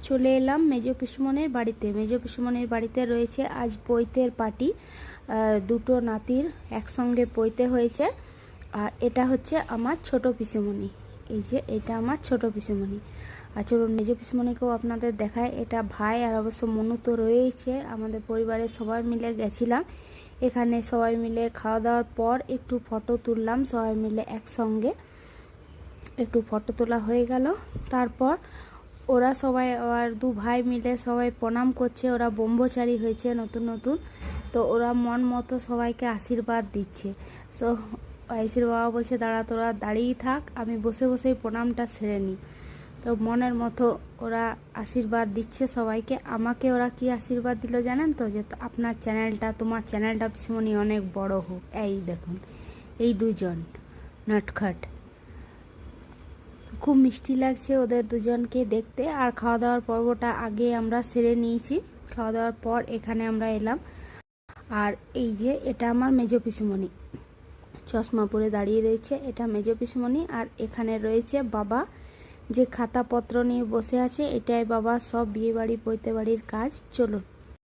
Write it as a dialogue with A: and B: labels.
A: চলে এলাম মেজো পিসমনির বাড়িতে। মেজো পিসমনির বাড়িতে রয়েছে আজ পৈতের পার্টি। দুটো নাতির একসঙ্গে পৈতে হয়েছে। আর এটা হচ্ছে আমার ছোট পিসমনি। এই যে এটা আমার ছোট পিসমনি। আর চলুন মেজো পিসমনিকেও আপনাদের দেখায়। এটা ভাই আর অবশ্য মনু তো রয়েছে। আমাদের পরিবারের সবাই মিলে গেছিলাম এখানে। সবাই মিলে খাওয়া দাওয়ার পর একটু ফটো তুললাম সবাই মিলে একসঙ্গে। একটু ফটো তোলা হয়ে গেল। তারপর ওরা সবাই আবার দু ভাই মিলে সবাই প্রণাম করছে। ওরা ব্রহ্মচারী হয়েছে নতুন নতুন, তো ওরা মন মতো সবাইকে আশীর্বাদ দিচ্ছে। সো আইসির বাবা বলছে দাঁড়া তোরা দাঁড়িয়ে থাক, আমি বসে বসেই প্রণামটা সেরে নিই। তো মনের মতো ওরা আশীর্বাদ দিচ্ছে সবাইকে। আমাকে ওরা কি আশীর্বাদ দিল জানেন তো? যে আপনার চ্যানেলটা, তোমার চ্যানেলটা পিসমনি অনেক বড় হোক। এই দেখুন এই দুজন নটখট, খুব মিষ্টি লাগছে ওদের দুজনকে দেখতে। আর খাওয়া দাওয়ার পর্বটা আগে আমরা সেরে নিয়েছি। খাওয়া দাওয়ার পর এখানে আমরা এলাম। আর এই যে এটা আমার মেজো পিসমনি, চশমা পরে দাঁড়িয়ে রয়েছে, এটা মেজো পিসমনি। আর এখানে রয়েছে বাবা, যে খাতাপত্র নিয়ে বসে আছে। এটাই বাবা সব বিয়ে বাড়ি পৈতে বাড়ির কাজ। চলুন।